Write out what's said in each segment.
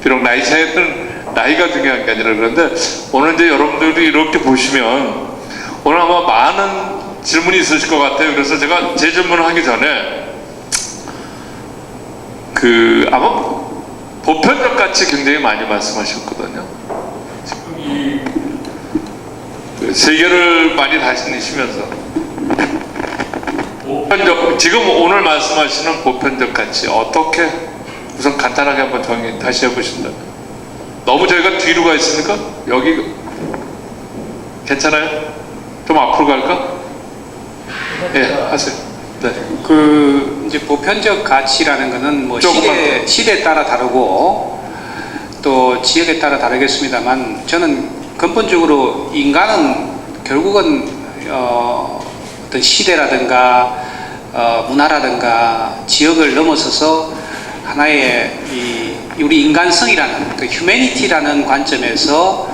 비록 나이 차이는 나이가 중요한 게 아니라 그런데 오늘 이제 여러분들이 이렇게 보시면 오늘 아마 많은 질문이 있으실 것 같아요. 그래서 제가 제 질문을 하기 전에 아마 보편적 가치 굉장히 많이 말씀하셨거든요. 지금 이 세계를 많이 다니시면서 지금 오늘 말씀하시는 보편적 가치 어떻게 우선 간단하게 한번 정의 다시 해보신다면 너무 저희가 뒤로 가 있습니까? 여기 괜찮아요? 좀 앞으로 갈까? 예, 하세요. 네. 이제 보편적 가치라는 거는 뭐 조금만 시대에 따라 다르고 또 지역에 따라 다르겠습니다만 저는 근본적으로 인간은 결국은 어떤 시대라든가 문화라든가 지역을 넘어서서 하나의 우리 인간성이라는 그 휴머니티라는 관점에서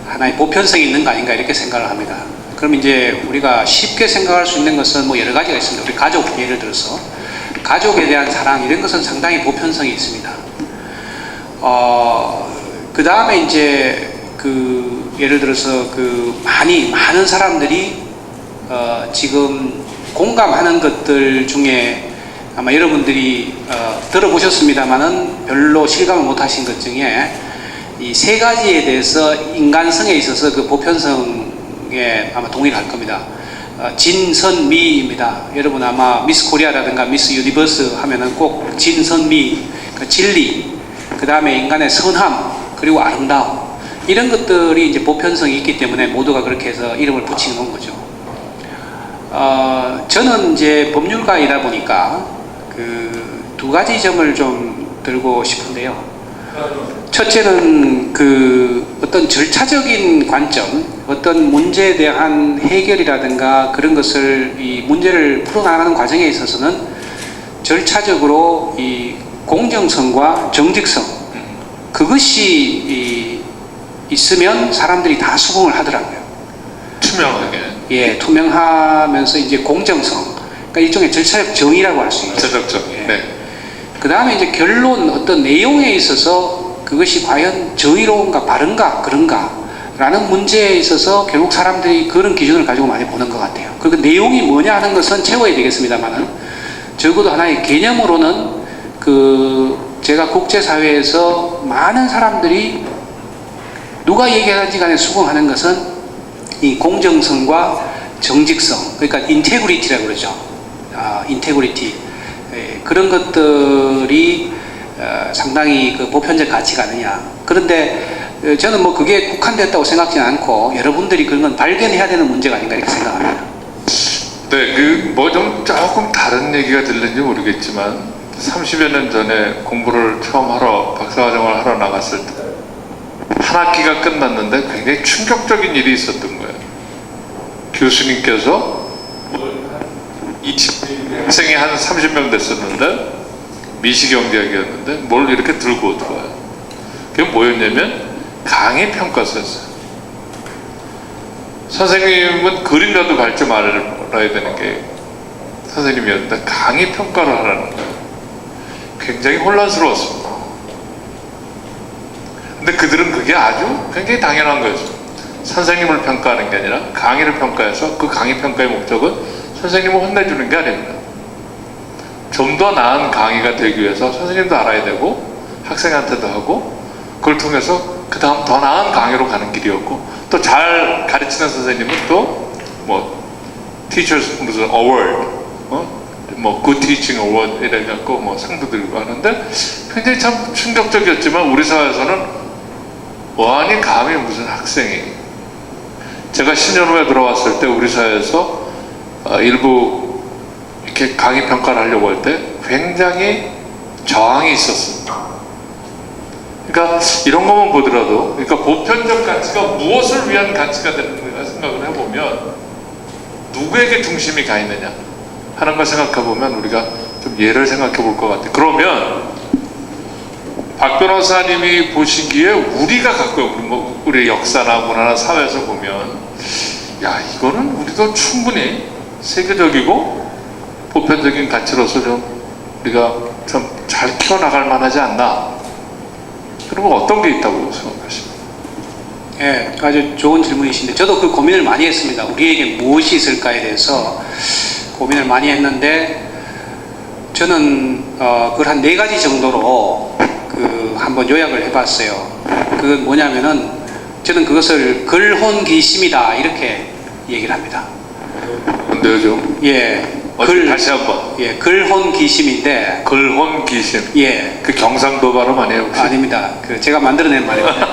하나의 보편성이 있는 거 아닌가 이렇게 생각을 합니다. 그럼 이제 우리가 쉽게 생각할 수 있는 것은 뭐 여러 가지가 있습니다. 우리 가족 예를 들어서 가족에 대한 사랑 이런 것은 상당히 보편성이 있습니다. 그 다음에 이제 예를 들어서 많은 사람들이 지금 공감하는 것들 중에 아마 여러분들이 들어보셨습니다만은 별로 실감을 못 하신 것 중에 이 세 가지에 대해서 인간성에 있어서 그 보편성에 아마 동의를 할 겁니다. 진선미입니다. 여러분 아마 미스 코리아라든가 미스 유니버스 하면은 꼭 진선미, 그 진리, 그 다음에 인간의 선함, 그리고 아름다움 이런 것들이 이제 보편성이 있기 때문에 모두가 그렇게 해서 이름을 붙이는 건 거죠. 저는 이제 법률가이다 보니까 두 가지 점을 좀 들고 싶은데요. 첫째는 어떤 절차적인 관점, 어떤 문제에 대한 해결이라든가 그런 것을 이 문제를 풀어나가는 과정에 있어서는 절차적으로 이 공정성과 정직성 그것이 있으면 사람들이 다 수긍을 하더라고요. 투명하게. 예, 투명하면서 이제 공정성, 그러니까 일종의 절차적 정의라고 할 수 있죠. 절차적 정. 예. 네. 그 다음에 이제 결론, 어떤 내용에 있어서 그것이 과연 정의로운가, 바른가, 그런가 라는 문제에 있어서 결국 사람들이 그런 기준을 가지고 많이 보는 것 같아요. 그리고 내용이 뭐냐 하는 것은 채워야 되겠습니다만은 적어도 하나의 개념으로는 제가 국제사회에서 많은 사람들이 누가 얘기하는지 간에 수긍하는 것은 이 공정성과 정직성, 그러니까 인테그리티라고 그러죠. 인테그리티. 그런 것들이 상당히 보편적 가치가 아니냐. 그런데 저는 뭐 그게 국한됐다고 생각지는 않고 여러분들이 그런 건 발견해야 되는 문제가 아닌가 이렇게 생각합니다. 네, 뭐 좀 조금 다른 얘기가 들는지 모르겠지만 30여 년 전에 공부를 처음 박사과정을 하러 나갔을 때 한 학기가 끝났는데 굉장히 충격적인 일이 있었던 거예요. 교수님께서 학생이 한 30명 됐었는데 미시경제학이었는데 뭘 이렇게 들고 들어와요. 그게 뭐였냐면 강의 평가서였어요. 선생님은 그림자도 갈 줄 알아야 되는 게 선생님이었는데 강의 평가를 하라는 거예요. 굉장히 혼란스러웠습니다. 근데 그들은 그게 아주 굉장히 당연한 거였어요. 선생님을 평가하는 게 아니라 강의를 평가해서 그 강의 평가의 목적은 선생님을 혼내주는 게 아닙니다. 좀 더 나은 강의가 되기 위해서 선생님도 알아야 되고 학생한테도 하고 그걸 통해서 그 다음 더 나은 강의로 가는 길이었고 또 잘 가르치는 선생님은 또 뭐 teachers 무슨 award 뭐 good teaching award 이래갖고 뭐 상도 들고 하는데 굉장히 참 충격적이었지만 우리 사회에서는 아니 감히 무슨 학생이 제가 10년 후에 들어왔을 때 우리 사회에서 일부 이렇게 강의 평가를 하려고 할 때 굉장히 저항이 있었습니다. 그러니까 이런 것만 보더라도 그러니까 보편적 가치가 무엇을 위한 가치가 되는가 생각을 해보면 누구에게 중심이 가 있느냐 하는 걸 생각해 보면 우리가 좀 예를 생각해 볼 것 같아요. 그러면 박 변호사님이 보시기에 우리가 갖고 우리 역사나 문화나 사회에서 보면 야 이거는 우리도 충분히 세계적이고 보편적인 가치로서 좀 우리가 좀 잘 키워나갈 만하지 않나 그러면 어떤 게 있다고 생각하십니까? 예, 아주 좋은 질문이신데 저도 그 고민을 많이 했습니다. 우리에게 무엇이 있을까에 대해서 고민을 많이 했는데 저는 그걸 한 4가지 정도로 한번 요약을 해봤어요. 그건 뭐냐면은 저는 그것을 근혼기심이다 이렇게 얘기를 합니다. 뭔데요 좀? 예, 다시 한번. 예, 근혼기심인데 글혼기심. 예, 그 경상도 발음 아니에요 혹시? 아닙니다. 제가 만들어낸 말이거든요.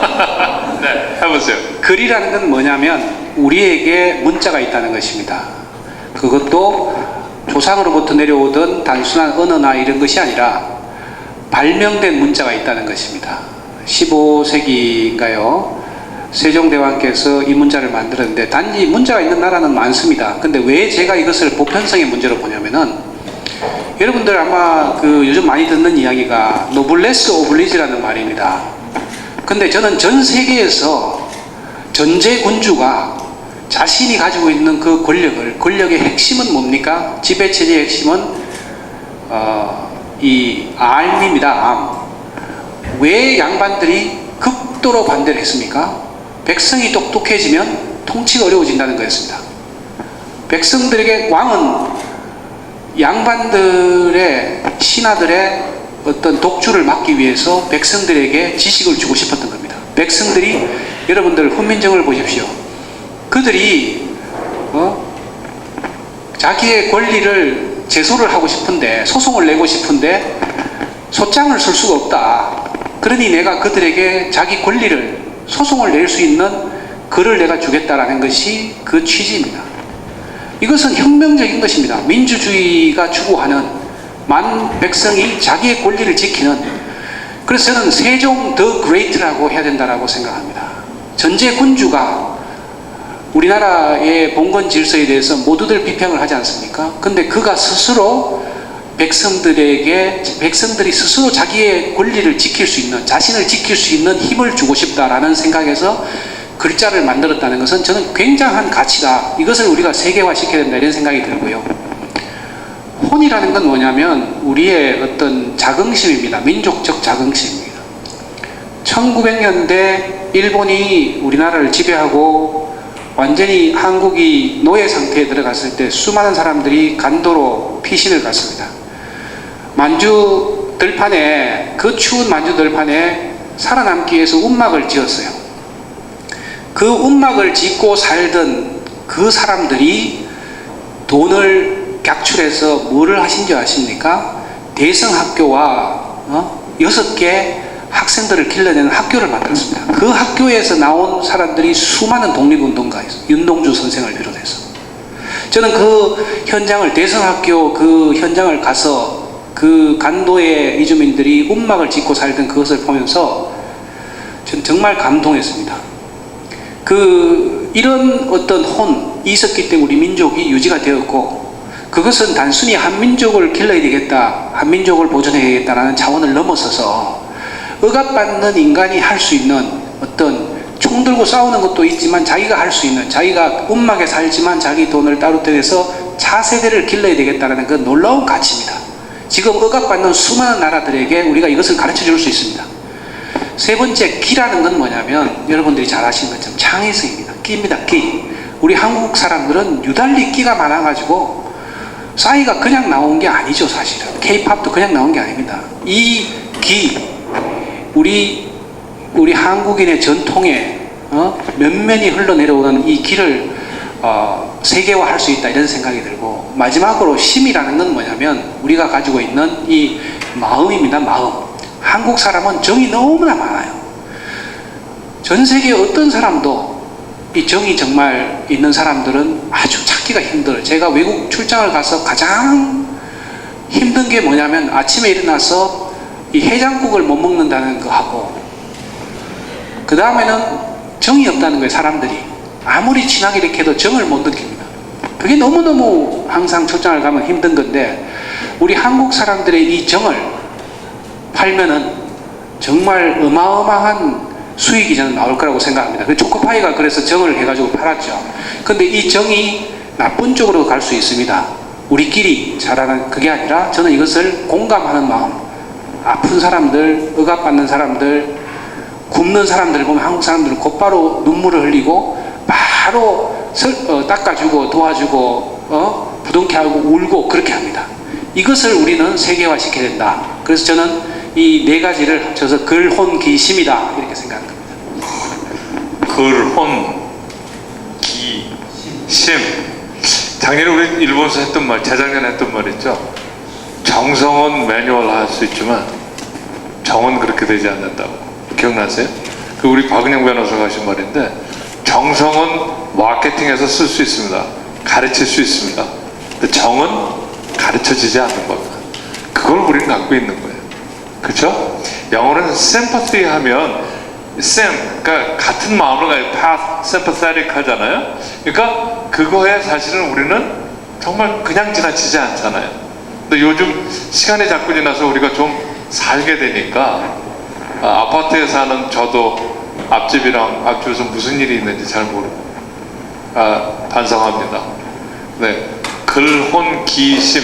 네, 해보세요. 글이라는 건 뭐냐면 우리에게 문자가 있다는 것입니다. 그것도 조상으로부터 내려오던 단순한 언어나 이런 것이 아니라 발명된 문자가 있다는 것입니다. 15세기인가요? 세종대왕께서 이 문자를 만들었는데 단지 문자가 있는 나라는 많습니다. 근데 왜 제가 이것을 보편성의 문제로 보냐면은 여러분들 아마 요즘 많이 듣는 이야기가 노블레스 오블리지라는 말입니다. 근데 저는 전 세계에서 전제 군주가 자신이 가지고 있는 그 권력의 핵심은 뭡니까? 지배체제의 핵심은 이 암입니다. 암. 왜 양반들이 극도로 반대를 했습니까? 백성이 똑똑해지면 통치가 어려워진다는 거였습니다. 백성들에게 왕은 양반들의 신하들의 어떤 독주를 막기 위해서 백성들에게 지식을 주고 싶었던 겁니다. 백성들이 여러분들 훈민정음을 보십시오. 그들이 자기의 권리를 제소를 하고 싶은데 소송을 내고 싶은데 소장을 쓸 수가 없다. 그러니 내가 그들에게 자기 권리를 소송을 낼 수 있는 글을 내가 주겠다라는 것이 그 취지입니다. 이것은 혁명적인 것입니다. 민주주의가 추구하는 만 백성이 자기의 권리를 지키는, 그래서 저는 세종 더 그레이트라고 해야 된다고 생각합니다. 전제 군주가 우리나라의 봉건 질서에 대해서 모두들 비평을 하지 않습니까? 근데 그가 스스로 백성들이 스스로 자기의 권리를 지킬 수 있는, 자신을 지킬 수 있는 힘을 주고 싶다라는 생각에서 글자를 만들었다는 것은 저는 굉장한 가치다. 이것을 우리가 세계화 시켜야 된다 이런 생각이 들고요. 혼이라는 건 뭐냐면 우리의 어떤 자긍심입니다. 민족적 자긍심입니다. 1900년대 일본이 우리나라를 지배하고 완전히 한국이 노예 상태에 들어갔을 때 수많은 사람들이 간도로 피신을 갔습니다. 만주 들판에, 그 추운 만주 들판에 살아남기 위해서 움막을 지었어요. 그 움막을 짓고 살던 그 사람들이 돈을 객출해서 뭐를 하신 줄 아십니까? 대성학교와 6개 학생들을 길러내는 학교를 만들었습니다. 그 학교에서 나온 사람들이 수많은 독립운동가였어요. 윤동주 선생을 비롯해서. 저는 그 현장을, 대성학교 그 현장을 가서 그 간도의 이주민들이 움막을 짓고 살던 그것을 보면서 저는 정말 감동했습니다. 이런 어떤 혼이 있었기 때문에 우리 민족이 유지가 되었고, 그것은 단순히 한민족을 길러야 되겠다, 한민족을 보존해야겠다라는 차원을 넘어서서 억압받는 인간이 할 수 있는 어떤 총 들고 싸우는 것도 있지만 자기가 할 수 있는, 자기가 움막에 살지만 자기 돈을 따로 떼서 차세대를 길러야 되겠다는 그 놀라운 가치입니다. 지금 억압받는 수많은 나라들에게 우리가 이것을 가르쳐 줄 수 있습니다. 세 번째, 끼라는 건 뭐냐면 여러분들이 잘 아시는 것처럼 창의성입니다. 끼입니다. 끼. 우리 한국 사람들은 유달리 끼가 많아가지고 싸이가 그냥 나온 게 아니죠. 사실은 K-팝도 그냥 나온 게 아닙니다. 이 기, 우리 한국인의 전통에 면면이 흘러내려오는 이 길을 세계화할 수 있다 이런 생각이 들고, 마지막으로 심이라는 건 뭐냐면 우리가 가지고 있는 이 마음입니다. 마음. 한국 사람은 정이 너무나 많아요. 전 세계 어떤 사람도 이 정이 정말 있는 사람들은 아주 찾기가 힘들어요. 제가 외국 출장을 가서 가장 힘든 게 뭐냐면 아침에 일어나서 이 해장국을 못 먹는다는 거 하고, 그 다음에는 정이 없다는 거예요. 사람들이 아무리 친하게 이렇게 해도 정을 못 느낍니다. 그게 너무너무 항상 출장을 가면 힘든 건데, 우리 한국 사람들의 이 정을 팔면은 정말 어마어마한 수익이 저는 나올 거라고 생각합니다. 그 초코파이가 그래서 정을 해가지고 팔았죠. 근데 이 정이 나쁜 쪽으로 갈 수 있습니다. 우리끼리 잘하는 그게 아니라 저는 이것을 공감하는 마음, 아픈 사람들, 억압받는 사람들, 굶는 사람들을 보면 한국 사람들은 곧바로 눈물을 흘리고 바로 닦아주고 도와주고 부둥켜 하고 울고 그렇게 합니다. 이것을 우리는 세계화 시켜야 된다. 그래서 저는 이 네 가지를 합쳐서 글혼기심이다 이렇게 생각합니다. 글혼기심. 작년에 우리 일본에서 했던 말, 재작년에 했던 말 있죠. 정성은 매뉴얼 할 수 있지만 정은 그렇게 되지 않는다고. 기억나세요? 그 우리 박은영 변호사가 하신 말인데, 정성은 마케팅에서 쓸 수 있습니다. 가르칠 수 있습니다. 근데 정은 가르쳐지지 않는 겁니다. 그걸 우리는 갖고 있는 거예요. 그렇죠? 영어로는 sympathy 하면 그러니까 같은 마음을 가지고 sympathetic 하잖아요. 그러니까 그거에 사실은 우리는 정말 그냥 지나치지 않잖아요. 근데 요즘 시간이 자꾸 지나서 우리가 좀 살게 되니까 아파트에 사는 저도 앞집이랑 앞집에서 무슨 일이 있는지 잘 모르고 반성합니다. 네, 글혼기심.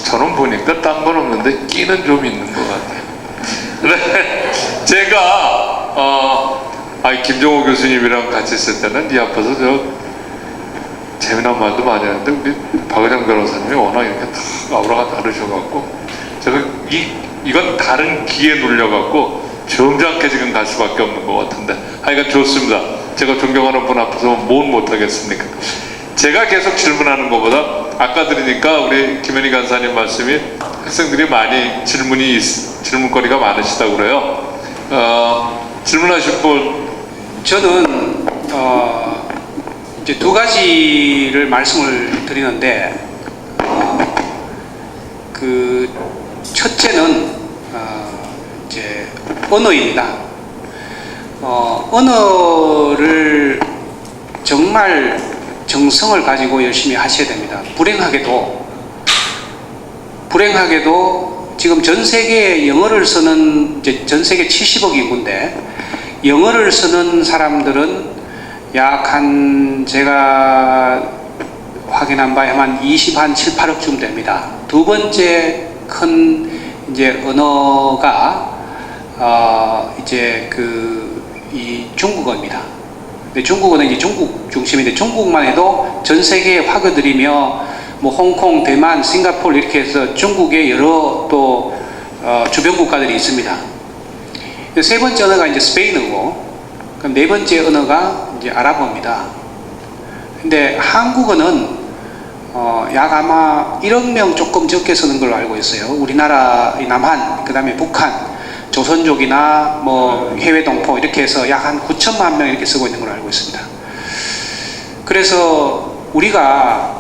저는 보니까 딴 건 없는데 끼는 좀 있는 것 같아요. 네, 제가 김종호 교수님이랑 같이 있을 때는 네 앞에서 저 재미난 말도 많이 하는데 우리 박은영 변호사님이 워낙 이렇게 다 아우라가 다르셔갖고 제가 이건 다른 기에 눌려갖고 점잖게 지금 갈 수밖에 없는 것 같은데 하여간 좋습니다. 제가 존경하는 분 앞에서 뭘 못하겠습니까? 제가 계속 질문하는 것보다 아까 들으니까 우리 김현희 간사님 말씀이 학생들이 많이 질문거리가 많으시다고 그래요. 질문하실 분. 저는 이제 두 가지를 말씀을 드리는데 그 첫째는 이제 언어입니다. 언어를 정말 정성을 가지고 열심히 하셔야 됩니다. 불행하게도 지금 전 세계에 영어를 쓰는 이제 전 세계 70억 인구인데 영어를 쓰는 사람들은 약 한 제가 확인한 바에 한 7, 8억쯤 됩니다. 두 번째 큰 이제 언어가 이제 이 중국어입니다. 근데 중국어는 이제 중국 중심인데 중국만 해도 전 세계에 화거들이며 뭐 홍콩, 대만, 싱가포르 이렇게 해서 중국에 여러 또 주변 국가들이 있습니다. 세 번째 언어가 이제 스페인어고, 그럼 네 번째 언어가 이제 아랍어입니다. 근데 한국어는 약 아마 1억 명 조금 적게 쓰는 걸로 알고 있어요. 우리나라 남한, 그 다음에 북한, 조선족이나 뭐 해외 동포 이렇게 해서 약 한 9천만 명 이렇게 쓰고 있는 걸로 알고 있습니다. 그래서 우리가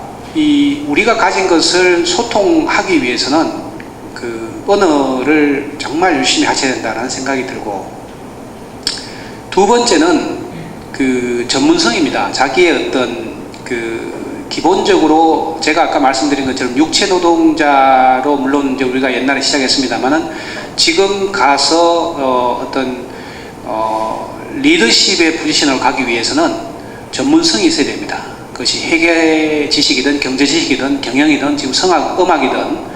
가진 것을 소통하기 위해서는 그 언어를 정말 열심히 하셔야 된다는 생각이 들고, 두 번째는 그 전문성입니다. 자기의 어떤 기본적으로 제가 아까 말씀드린 것처럼 육체 노동자로 물론 이제 우리가 옛날에 시작했습니다만은 지금 가서 어떤 리더십의 포지션을 가기 위해서는 전문성이 있어야 됩니다. 그것이 회계 지식이든 경제 지식이든 경영이든 지금 성악, 음악이든.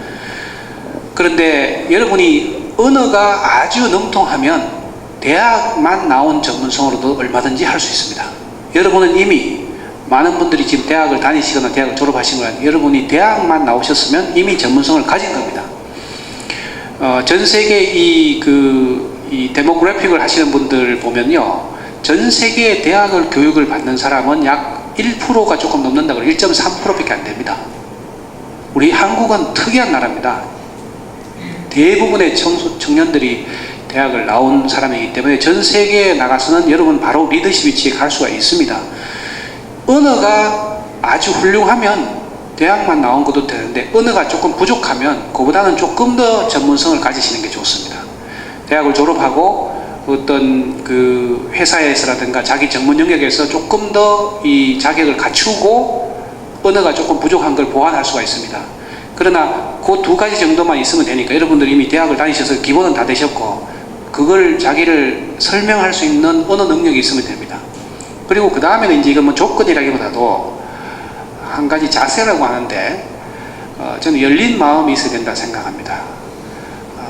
그런데 여러분이 언어가 아주 능통하면 대학만 나온 전문성으로도 얼마든지 할 수 있습니다. 여러분은 이미 많은 분들이 지금 대학을 다니시거나 대학을 졸업하신 건 여러분이 대학만 나오셨으면 이미 전문성을 가진 겁니다. 전 세계 이 데모그래픽을 하시는 분들 보면요, 전 세계의 대학을 교육을 받는 사람은 약 1%가 조금 넘는다고 해요. 1.3%밖에 안 됩니다. 우리 한국은 특이한 나라입니다. 대부분의 청년들이 대학을 나온 사람이기 때문에 전 세계에 나가서는 여러분 바로 리더십 위치에 갈 수가 있습니다. 언어가 아주 훌륭하면 대학만 나온 것도 되는데 언어가 조금 부족하면 그보다는 조금 더 전문성을 가지시는 게 좋습니다. 대학을 졸업하고 어떤 그 회사에서라든가 자기 전문 영역에서 조금 더 이 자격을 갖추고 언어가 조금 부족한 걸 보완할 수가 있습니다. 그러나 그 두 가지 정도만 있으면 되니까 여러분들이 이미 대학을 다니셔서 기본은 다 되셨고 그걸 자기를 설명할 수 있는 언어 능력이 있으면 됩니다. 그리고 그 다음에는 이제 이건 뭐 조건이라기보다도 한 가지 자세라고 하는데 저는 열린 마음이 있어야 된다 생각합니다.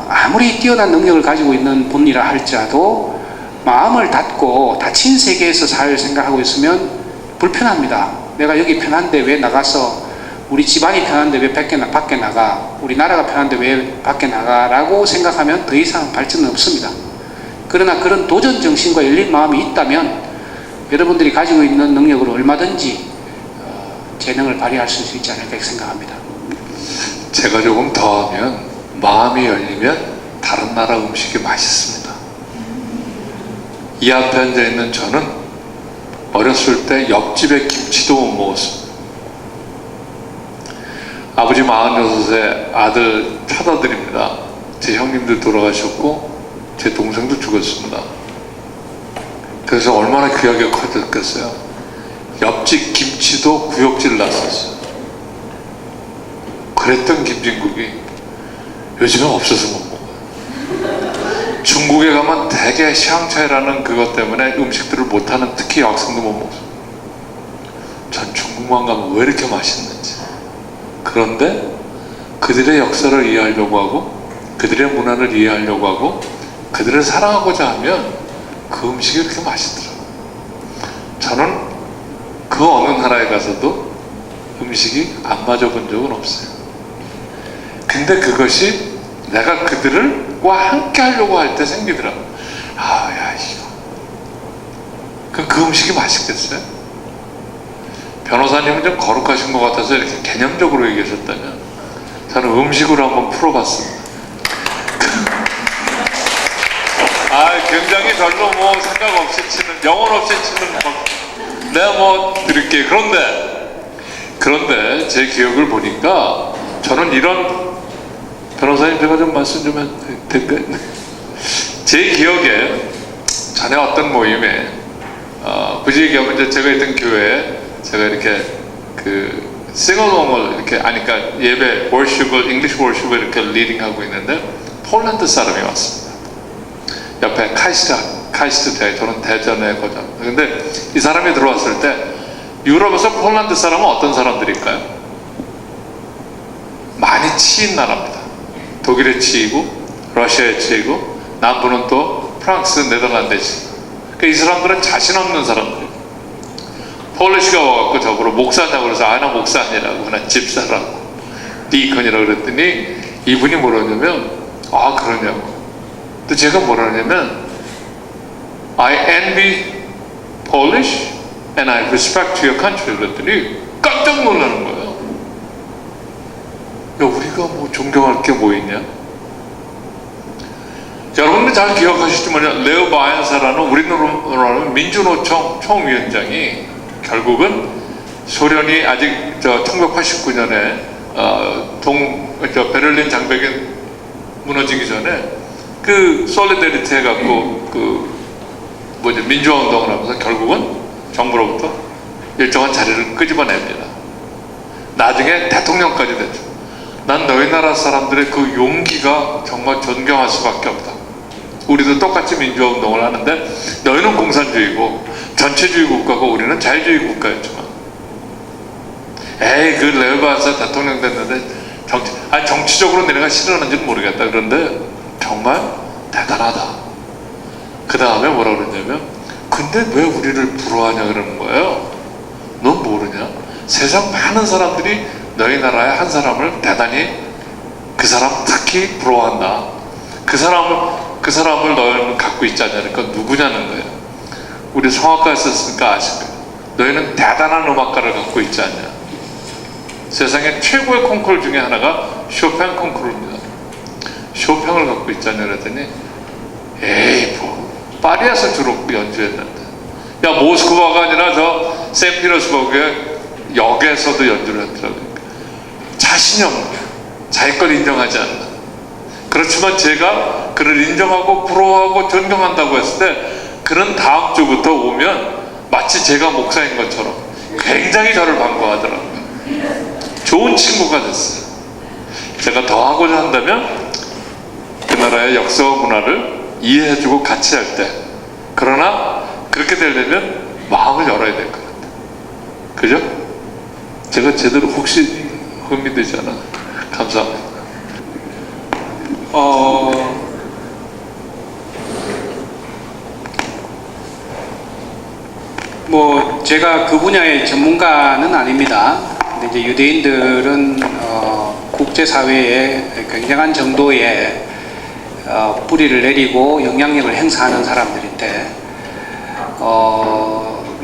아무리 뛰어난 능력을 가지고 있는 분이라 할지라도 마음을 닫고 닫힌 세계에서 살 생각하고 있으면 불편합니다. 내가 여기 편한데 왜 나가서, 우리 집안이 편한데 왜 밖에 나가, 우리 나라가 편한데 왜 밖에 나가라고 생각하면 더 이상 발전은 없습니다. 그러나 그런 도전 정신과 열린 마음이 있다면 여러분들이 가지고 있는 능력으로 얼마든지 재능을 발휘할 수 있지 않을까 생각합니다. 제가 조금 더하면 마음이 열리면 다른 나라 음식이 맛있습니다. 이 앞에 앉아 있는 저는 어렸을 때 옆집에 김치도 못 먹었습니다. 아버지 46세 아들 찾아드립니다. 제 형님도 돌아가셨고 제 동생도 죽었습니다. 그래서 얼마나 귀하게 커졌겠어요. 옆집 김치도 구역질 났었어요. 그랬던 김진국이 요즘은 없어서 못 먹어요. 중국에 가면 대개 샹차이라는 그것 때문에 음식들을 못하는, 특히 여학생도 못 먹어요. 전 중국만 가면 왜 이렇게 맛있는지. 그런데 그들의 역사를 이해하려고 하고 그들의 문화를 이해하려고 하고 그들을 사랑하고자 하면 그 음식이 그렇게 맛있더라고요. 저는 그 어느 나라에 가서도 음식이 안 맞아본 적은 없어요. 근데 그것이 내가 그들과 함께 하려고 할 때 생기더라고요. 아, 야, 이거. 그럼 그 음식이 맛있겠어요? 변호사님은 좀 거룩하신 것 같아서 이렇게 개념적으로 얘기하셨다면 저는 음식으로 한번 풀어봤습니다. 아, 굉장히 별로 뭐 생각 없이 치는, 영혼 없이 치는 내가 뭐 드릴게요. 그런데 제 기억을 보니까 저는 이런, 변호사님 제가 좀 말씀 좀 해도 될까요? 제 기억에 전에 어떤 모임에 굳이 얘기하면 이제 제가 있던 교회에 제가 이렇게 그 싱어롱을 이렇게 그러니까 예배 월십을, 잉글리시 월십을 이렇게 리딩하고 있는데 폴란드 사람이 왔습니다. 옆에 카이스트 대학, 저는 대전에 거장. 근데 이 사람이 들어왔을 때 유럽에서 폴란드 사람은 어떤 사람들일까요? 많이 치인 나라입니다. 독일에 치이고 러시아에 치이고 남부는 또 프랑스, 네덜란드에 치이고. 그러니까 이 사람들은 자신 없는 사람들이에요. 폴리시가 와갖고 저보러 목사냐고 그래서 나 목사 아니라고, 나 집사라고, 디컨이라고 그랬더니 이분이 뭐라냐면 아, 그러냐고. 또 제가 뭐라냐면 I envy Polish and I respect your country 그랬더니 깜짝 놀라는 거예요. 야, 우리가 뭐 존경할 게 뭐 있냐? 여러분들 잘 기억하시지만 레오 바얀사라는 우리나라는 민주노총 총위원장이 결국은 소련이 아직 1989년에 베를린 장벽이 무너지기 전에 그 솔리데리티 해갖고 민주화 운동을 하면서 결국은 정부로부터 일정한 자리를 끄집어냅니다. 나중에 대통령까지 됐죠. 난 너희 나라 사람들의 그 용기가 정말 존경할 수밖에 없다. 우리도 똑같이 민주화 운동을 하는데 너희는 공산주의고 전체주의 국가고 우리는 자유주의 국가였지만, 에이, 그 레오바사 대통령 됐는데 정치적으로 내가 싫어하는지는 모르겠다. 그런데 정말 대단하다. 그 다음에 뭐라 그러냐면 근데 왜 우리를 부러워하냐 그러는 거예요. 넌 모르냐? 세상 많은 사람들이 너희 나라의 한 사람을 대단히, 그 사람 특히 부러워한다. 그 사람을 너희는 갖고 있지 않냐. 그러니까 누구냐는 거예요. 우리 성악가에 썼으니까 아실 거예요. 너희는 대단한 음악가를 갖고 있지 않냐. 세상의 최고의 콩쿠르 중에 하나가 쇼팽 콩쿠르입니다. 쇼팽을 갖고 있지 않냐 그랬더니 에이, 뭐 파리에서 주로 연주했는데, 야, 모스크바가 아니라 저 세인피터스버그의 역에서도 연주를 했더라고요. 자신이 없는 거예요. 자기 걸 인정하지 않는. 그렇지만 제가 그를 인정하고 부러워하고 존경한다고 했을 때 그는 다음 주부터 오면 마치 제가 목사인 것처럼 굉장히 저를 반가워하더라고요. 좋은 친구가 됐어요. 제가 더 하고자 한다면 그 나라의 역사와 문화를 이해해주고 같이 할 때, 그러나 그렇게 되려면 마음을 열어야 될 것 같아요. 그죠? 제가 제대로 혹시 흥미되지 않아? 감사합니다. 뭐 제가 그 분야의 전문가는 아닙니다. 근데 이제 유대인들은 국제사회에 굉장한 정도의 뿌리를 내리고 영향력을 행사하는 사람들인데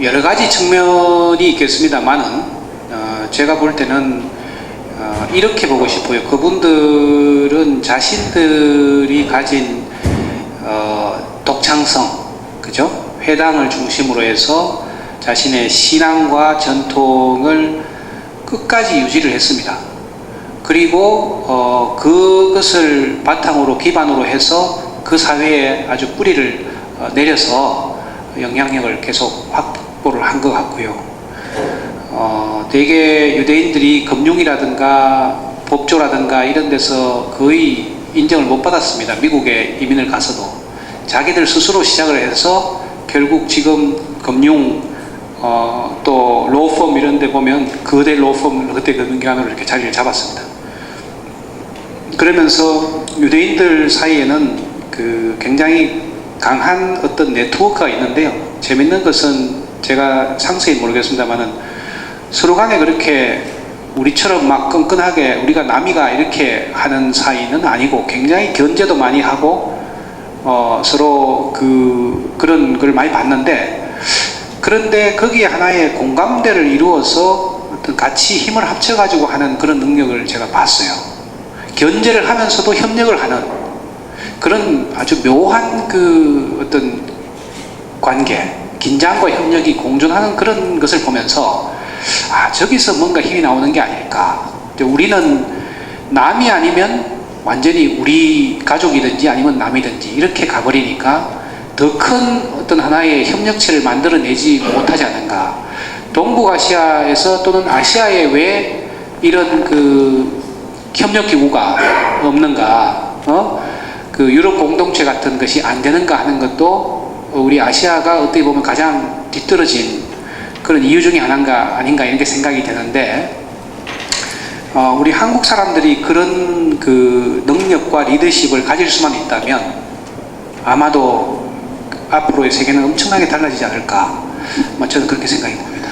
여러 가지 측면이 있겠습니다만은 제가 볼 때는 이렇게 보고 싶어요. 그분들은 자신들이 가진 독창성, 그죠? 회당을 중심으로 해서 자신의 신앙과 전통을 끝까지 유지를 했습니다. 그리고 그것을 바탕으로 기반으로 해서 그 사회에 아주 뿌리를 내려서 영향력을 계속 확보를 한 것 같고요. 대개 유대인들이 금융이라든가 법조라든가 이런 데서 거의 인정을 못 받았습니다. 미국에 이민을 가서도 자기들 스스로 시작을 해서 결국 지금 금융 또 로펌 이런 데 보면 거대 로펌 그때 금융기관으로 이렇게 자리를 잡았습니다. 그러면서 유대인들 사이에는 그 굉장히 강한 어떤 네트워크가 있는데요. 재밌는 것은 제가 상세히 모르겠습니다만은 서로 간에 그렇게 우리처럼 막 끈끈하게 우리가 남이가 이렇게 하는 사이는 아니고 굉장히 견제도 많이 하고 서로 그런 걸 많이 봤는데, 그런데 거기에 하나의 공감대를 이루어서 어떤 같이 힘을 합쳐가지고 하는 그런 능력을 제가 봤어요. 견제를 하면서도 협력을 하는 그런 아주 묘한 그 어떤 관계, 긴장과 협력이 공존하는 그런 것을 보면서 저기서 뭔가 힘이 나오는 게 아닐까. 우리는 남이 아니면 완전히 우리 가족이든지 아니면 남이든지 이렇게 가버리니까 더 큰 어떤 하나의 협력체를 만들어내지 못하지 않는가. 동북아시아에서 또는 아시아에 왜 이런 그 협력기구가 없는가, 그 유럽 공동체 같은 것이 안 되는가 하는 것도 우리 아시아가 어떻게 보면 가장 뒤떨어진 그런 이유 중에 하나인가 아닌가 이렇게 생각이 되는데, 우리 한국 사람들이 그런 그 능력과 리더십을 가질 수만 있다면 아마도 앞으로의 세계는 엄청나게 달라지지 않을까, 저는 그렇게 생각이 듭니다.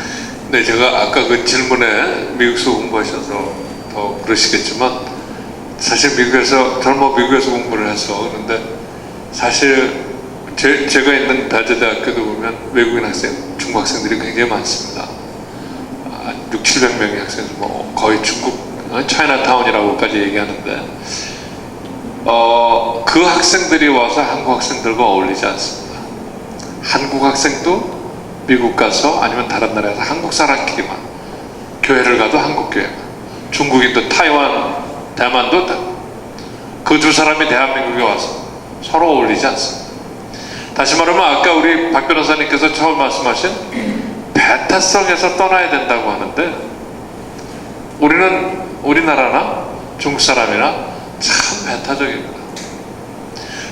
네, 제가 아까 그 질문에 미국에서 공부하셔서 더 그러시겠지만, 사실 미국에서 공부를 해서, 그런데 사실 제가 있는 다재대학교도 보면 외국인 학생, 중국 학생들이 굉장히 많습니다. 600~700명의 학생들, 뭐 거의 중국 차이나타운이라고까지 얘기하는데, 그 학생들이 와서 한국 학생들과 어울리지 않습니다. 한국 학생도 미국 가서 아니면 다른 나라에서 한국 사람끼리만, 교회를 가도 한국 교회만, 중국인도 타이완, 대만도 그 두 사람이 대한민국에 와서 서로 어울리지 않습니다. 다시 말하면 아까 우리 박 변호사님께서 처음 말씀하신 배타성에서 떠나야 된다고 하는데, 우리나라나 중국 사람이나 참 배타적입니다.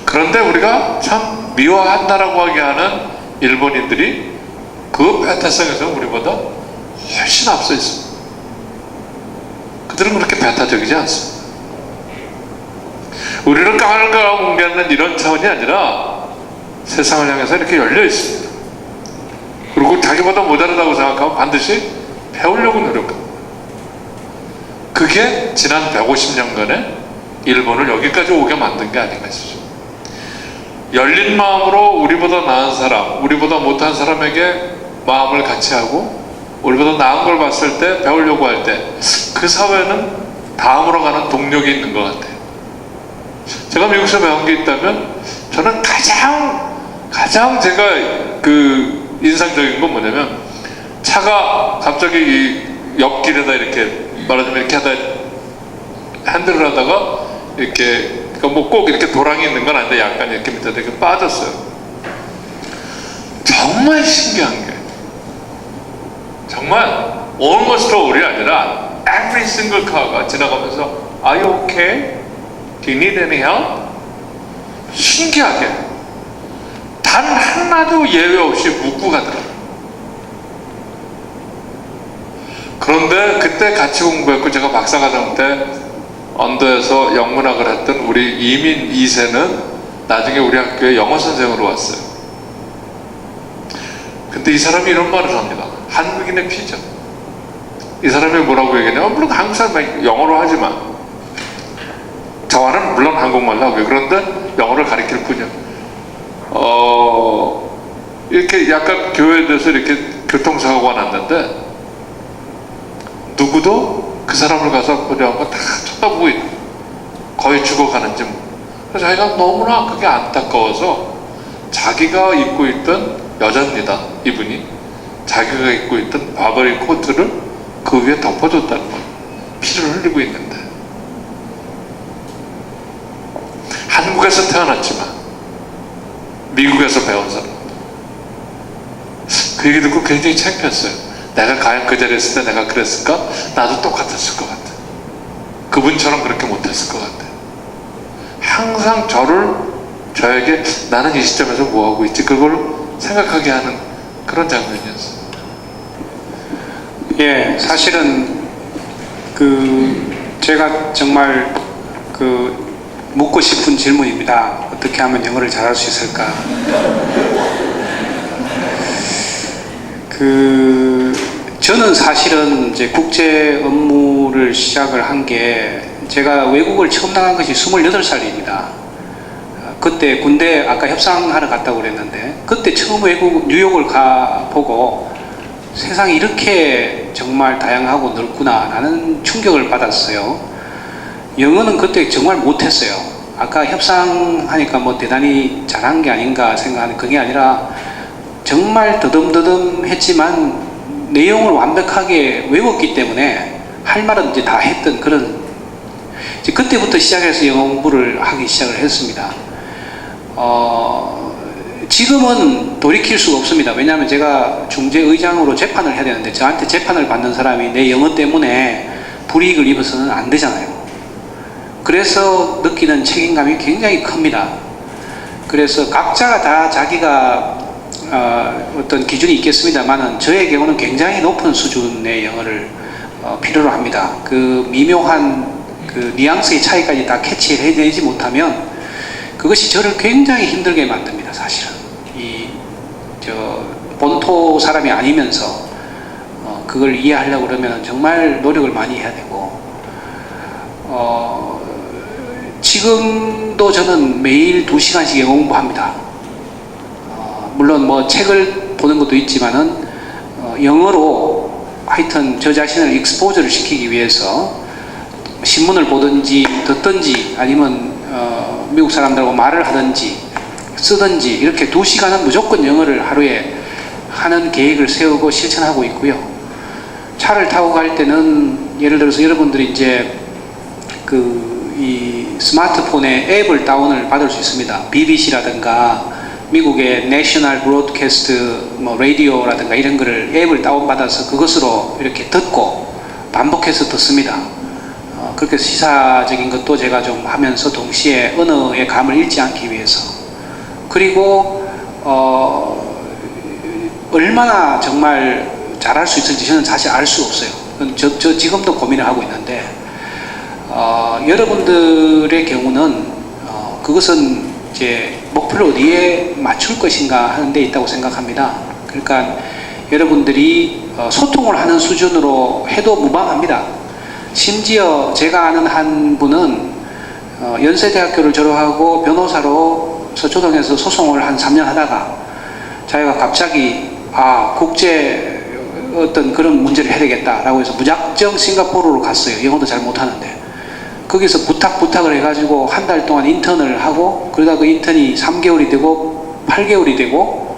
그런데 우리가 참 미워한다라고 하게 하는 일본인들이 그 배타성에서 우리보다 훨씬 앞서 있습니다. 그들은 그렇게 배타적이지 않습니다. 우리는 까불까불 뭉개는 이런 차원이 아니라 세상을 향해서 이렇게 열려 있습니다. 그리고 자기보다 모자르다고 생각하면 반드시 배우려고 노력합니다. 그게 지난 150년간의 일본을 여기까지 오게 만든 게 아닌가 싶습니다. 열린 마음으로 우리보다 나은 사람, 우리보다 못한 사람에게 마음을 같이 하고, 우리보다 나은 걸 봤을 때 배우려고 할 때 그 사회는 다음으로 가는 동력이 있는 것 같아요. 제가 미국에서 배운 게 있다면, 저는 가장 제가 그 인상적인 건 뭐냐면, 차가 갑자기 이 옆길에다 이렇게 말하자면 이렇게 하다 핸들을 하다가 이렇게, 그러니까 뭐 꼭 이렇게 도랑이 있는 건 아닌데 약간 이렇게 밑에 이렇게 빠졌어요. 정말 신기한 게, 정말 almost all이 아니라 every single car가 지나가면서 Are you okay? Do you need any help? 신기하게 단 하나도 예외 없이 묻고 가더라고요. 그런데 그때 같이 공부했고, 제가 박사과정 때 언더에서 영문학을 했던 우리 이민 2세는 나중에 우리 학교에 영어 선생으로 왔어요. 근데 이 사람이 이런 말을 합니다. 한국인의 피죠. 이 사람이 뭐라고 얘기하냐면, 물론 한국 사람이 영어로 하지만 저와는 물론 한국말로 하고요. 그런데 영어를 가리킬 뿐이요. 이렇게 약간 교회에 대해서 이렇게 교통사고가 났는데 누구도 그 사람을 가서 보려고 다 쳐다보고 있고 거의 죽어가는지 그래서 자기가 너무나 그게 안타까워서 자기가 입고 있던 여자입니다. 이분이 자기가 입고 있던 바버리 코트를 그 위에 덮어줬다는 거예요. 피를 흘리고 있는데 한국에서 태어났지만 미국에서 배운 사람 그 얘기 듣고 굉장히 창피했어요. 내가 과연 그 자리에 있을 때 내가 그랬을까? 나도 똑같았을 것 같아. 그분처럼 그렇게 못했을 것 같아. 항상 저에게 나는 이 시점에서 뭐하고 있지? 그걸 생각하게 하는 그런 장면이었어요. 예, 사실은 제가 정말 묻고 싶은 질문입니다. 어떻게 하면 영어를 잘할 수 있을까? 저는 사실은 이제 국제 업무를 시작을 한 게 제가 외국을 처음 나간 것이 28살입니다. 그때 군대 아까 협상하러 갔다고 그랬는데 그때 처음 외국 뉴욕을 가보고 세상이 이렇게 정말 다양하고 넓구나 라는 충격을 받았어요. 영어는 그때 정말 못했어요. 아까 협상하니까 뭐 대단히 잘한 게 아닌가 생각하는 그게 아니라 정말 더듬더듬 했지만 내용을 완벽하게 외웠기 때문에 할 말은 이제 다 했던 그런 이제 그때부터 시작해서 영어 공부를 하기 시작을 했습니다. 지금은 돌이킬 수가 없습니다. 왜냐하면 제가 중재의장으로 재판을 해야 되는데 저한테 재판을 받는 사람이 내 영어 때문에 불이익을 입어서는 안 되잖아요. 그래서 느끼는 책임감이 굉장히 큽니다. 그래서 각자가 다 자기가 어떤 기준이 있겠습니다만은 저의 경우는 굉장히 높은 수준의 영어를 필요로 합니다. 그 미묘한 그 뉘앙스의 차이까지 다 캐치해내지 못하면 그것이 저를 굉장히 힘들게 만듭니다. 사실은 본토 사람이 아니면서 그걸 이해하려고 그러면 정말 노력을 많이 해야 되고 지금도 저는 매일 2시간씩 영어 공부합니다. 물론 뭐 책을 보는 것도 있지만은 영어로 하여튼 저 자신을 익스포저를 시키기 위해서 신문을 보든지 듣든지 아니면 미국 사람들하고 말을 하든지 쓰든지 이렇게 2시간은 무조건 영어를 하루에 하는 계획을 세우고 실천하고 있고요. 차를 타고 갈 때는 예를 들어서 여러분들이 이제 이 스마트폰에 앱을 다운을 받을 수 있습니다. BBC라든가 미국의 내셔널 브로드캐스트 뭐 라디오라든가 이런 거를 앱을 다운받아서 그것으로 이렇게 듣고 반복해서 듣습니다. 그렇게 시사적인 것도 제가 좀 하면서 동시에 언어의 감을 잃지 않기 위해서 그리고 얼마나 정말 잘할 수 있을지 저는 사실 알 수 없어요. 저 지금도 고민을 하고 있는데 여러분들의 경우는 그것은 이제 목표를 어디에 맞출 것인가 하는 데 있다고 생각합니다. 그러니까 여러분들이 소통을 하는 수준으로 해도 무방합니다. 심지어 제가 아는 한 분은 연세대학교를 졸업하고 변호사로서 조정해서 소송을 한 3년 하다가 자기가 갑자기 국제 어떤 그런 문제를 해야 되겠다라고 해서 무작정 싱가포르로 갔어요. 영어도 잘 못하는데 거기서 부탁을 해가지고 한 달 동안 인턴을 하고 그러다 그 인턴이 3개월이 되고 8개월이 되고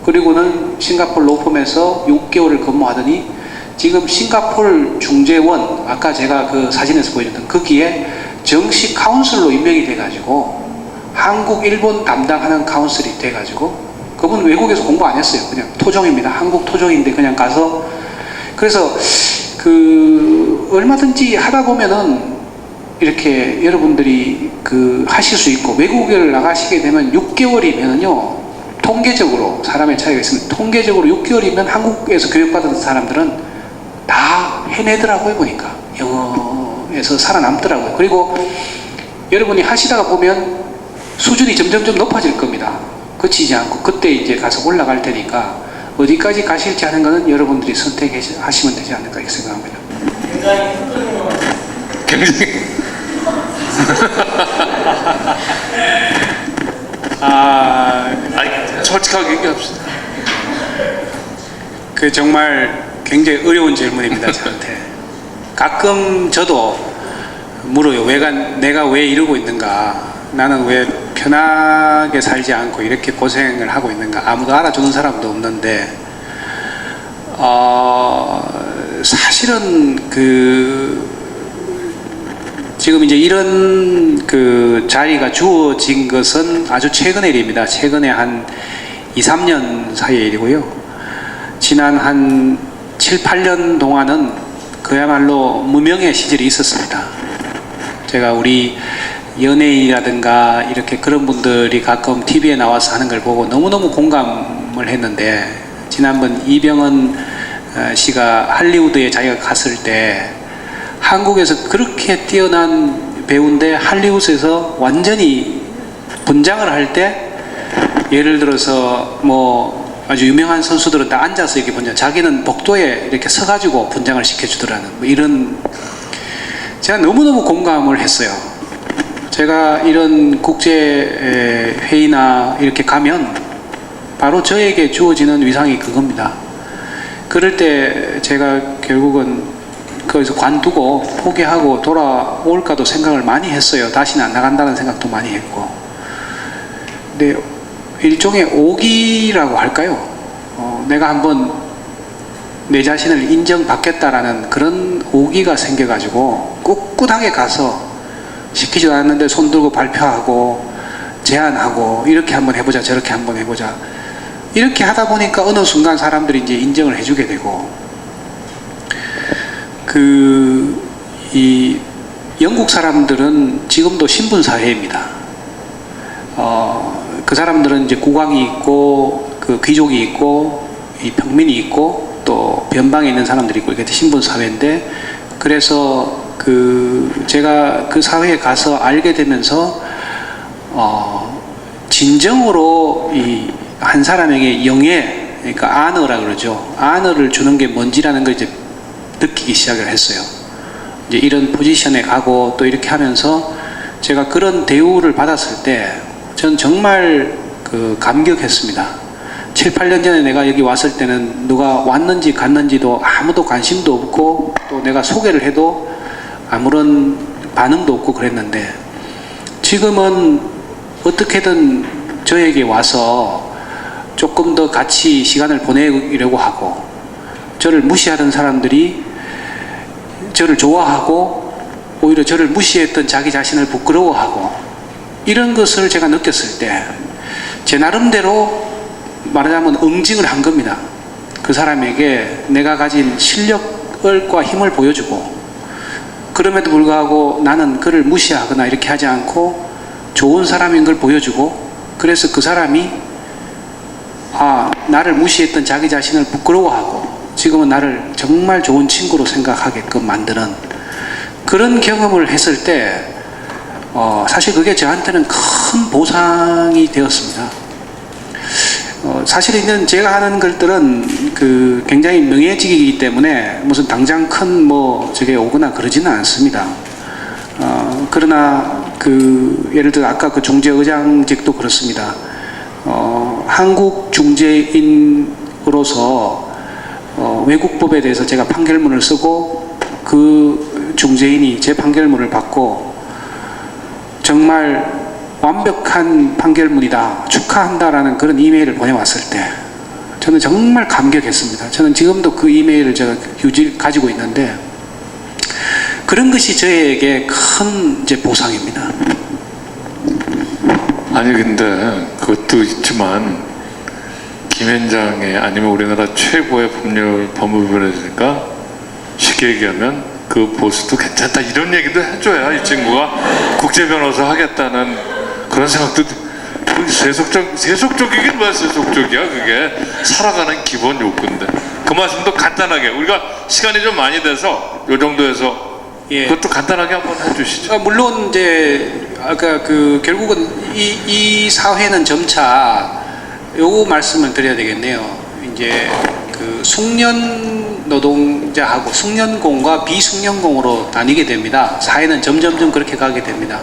그리고는 싱가포르 로펌에서 6개월을 근무하더니 지금 싱가포르 중재원 아까 제가 그 사진에서 보여줬던 거기에 정식 카운슬로 임명이 돼가지고 한국, 일본 담당하는 카운슬이 돼가지고 그분 외국에서 공부 안 했어요. 그냥 토종입니다. 한국 토종인데 그냥 가서 그래서 얼마든지 하다 보면은 이렇게 여러분들이 하실 수 있고 외국을 나가시게 되면 6개월이면요 통계적으로 사람의 차이가 있습니다. 통계적으로 6개월이면 한국에서 교육받은 사람들은 다 해내더라고요. 보니까 영어에서 살아남더라고요. 그리고 여러분이 하시다가 보면 수준이 점점점 높아질 겁니다. 그치지 않고 그때 이제 가서 올라갈 테니까 어디까지 가실지 하는 것은 여러분들이 선택하시면 되지 않을까 이렇게 생각합니다. 굉장히 아니 솔직하게 얘기합시다. 그 정말 굉장히 어려운 질문입니다, 저한테. 가끔 저도 물어요. 내가 왜 이러고 있는가? 나는 왜 편하게 살지 않고 이렇게 고생을 하고 있는가? 아무도 알아주는 사람도 없는데, 사실은 지금 이제 이런 자리가 주어진 것은 아주 최근의 일입니다. 최근에 한 2, 3년 사이의 일이고요. 지난 한 7, 8년 동안은 그야말로 무명의 시절이 있었습니다. 제가 우리 연예인이라든가 이렇게 그런 분들이 가끔 TV에 나와서 하는 걸 보고 너무너무 공감을 했는데, 지난번 이병헌 씨가 할리우드에 자기가 갔을 때 한국에서 그렇게 뛰어난 배우인데 할리우드에서 완전히 분장을 할 때, 예를 들어서 뭐 아주 유명한 선수들은 다 앉아서 이렇게 분장, 자기는 복도에 이렇게 서가지고 분장을 시켜주더라는 뭐 이런, 제가 너무너무 공감을 했어요. 제가 이런 국제 회의나 이렇게 가면 바로 저에게 주어지는 위상이 그겁니다. 그럴 때 제가 결국은 거기서 관두고 포기하고 돌아올까도 생각을 많이 했어요. 다시는 안 나간다는 생각도 많이 했고. 근데 일종의 오기라고 할까요? 내가 한번 내 자신을 인정받겠다라는 그런 오기가 생겨가지고 꿋꿋하게 가서, 시키지도 않았는데 손 들고 발표하고 제안하고 이렇게 한번 해보자 저렇게 한번 해보자 이렇게 하다 보니까 어느 순간 사람들이 이제 인정을 해주게 되고, 이 영국 사람들은 지금도 신분 사회입니다. 그 사람들은 이제 국왕이 있고 그 귀족이 있고 이 평민이 있고 또 변방에 있는 사람들이 있고 이렇게 신분 사회인데, 그래서 제가 그 사회에 가서 알게 되면서 진정으로 이 한 사람에게 영예, 그러니까 아너라 그러죠. 아너를 주는 게 뭔지라는 걸 이제 느끼기 시작을 했어요. 이제 이런 포지션에 가고 또 이렇게 하면서 제가 그런 대우를 받았을 때 전 정말 감격했습니다. 7, 8년 전에 내가 여기 왔을 때는 누가 왔는지 갔는지도 아무도 관심도 없고, 또 내가 소개를 해도 아무런 반응도 없고 그랬는데, 지금은 어떻게든 저에게 와서 조금 더 같이 시간을 보내려고 하고, 저를 무시하던 사람들이 저를 좋아하고 오히려 저를 무시했던 자기 자신을 부끄러워하고, 이런 것을 제가 느꼈을 때 제 나름대로 말하자면 응징을 한 겁니다. 그 사람에게 내가 가진 실력과 힘을 보여주고, 그럼에도 불구하고 나는 그를 무시하거나 이렇게 하지 않고 좋은 사람인 걸 보여주고, 그래서 그 사람이 나를 무시했던 자기 자신을 부끄러워하고 지금은 나를 정말 좋은 친구로 생각하게끔 만드는 그런 경험을 했을 때 사실 그게 저한테는 큰 보상이 되었습니다. 사실은 제가 하는 것들은 굉장히 명예직이기 때문에 무슨 당장 큰 저게 오거나 그러지는 않습니다. 그러나 예를 들어 아까 중재의장직도 그렇습니다. 한국 중재인으로서 외국법에 대해서 제가 판결문을 쓰고 그 중재인이 제 판결문을 받고 정말 완벽한 판결문이다, 축하한다라는 그런 이메일을 보내왔을 때 저는 정말 감격했습니다. 저는 지금도 그 이메일을 제가 가지고 있는데, 그런 것이 저에게 큰 이제 보상입니다. 아니 근데 그것도 있지만 김현장의 아니면 우리나라 최고의 법무부라니까 쉽게 얘기하면 그 보수도 괜찮다 이런 얘기도 해줘야 이 친구가 국제 변호사 하겠다는 그런 생각도. 세속적이긴 뭐야 세속적이야. 그게 살아가는 기본 욕구인데. 그 말씀도 간단하게, 우리가 시간이 좀 많이 돼서 요 정도에서 그것도 간단하게 한번 해주시죠. 물론 이제 아까 결국은 이 사회는 점차 요거 말씀을 드려야 되겠네요. 이제 그 숙련 노동자하고 숙련공과 비숙련공으로 나뉘게 됩니다. 사회는 점점점 그렇게 가게 됩니다.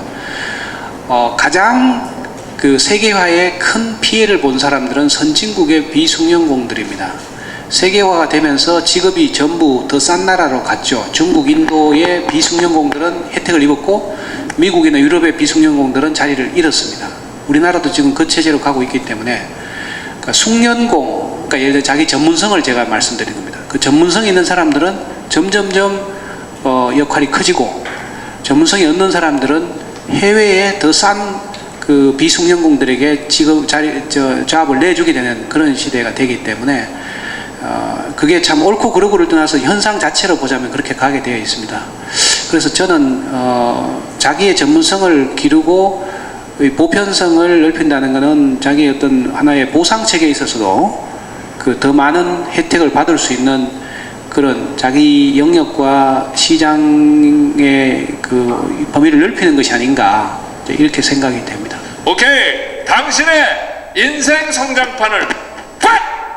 가장 그 세계화에 큰 피해를 본 사람들은 선진국의 비숙련공들입니다. 세계화가 되면서 직업이 전부 더 싼 나라로 갔죠. 중국, 인도의 비숙련공들은 혜택을 입었고 미국이나 유럽의 비숙련공들은 자리를 잃었습니다. 우리나라도 지금 그 체제로 가고 있기 때문에 그러니까 숙련공, 그러니까 예를 들어 자기 전문성을 제가 말씀드린 겁니다. 그 전문성이 있는 사람들은 점점점 역할이 커지고 전문성이 없는 사람들은 해외에 더 싼 그 비숙련공들에게 잡을 내주게 되는 그런 시대가 되기 때문에 그게 참 옳고 그르고를 떠나서 현상 자체로 보자면 그렇게 가게 되어 있습니다. 그래서 저는 자기의 전문성을 기르고 보편성을 넓힌다는 것은 자기의 어떤 하나의 보상 체계에 있어서도 그 더 많은 혜택을 받을 수 있는 그런 자기 영역과 시장의 그 범위를 넓히는 것이 아닌가 이렇게 생각이 됩니다. 오케이, 당신의 인생 성장판을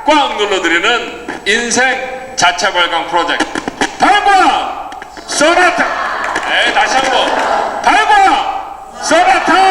꽉 눌러드리는 인생 자체 발광 프로젝트 발광 소나타. 네, 다시 한번 발광 소나타.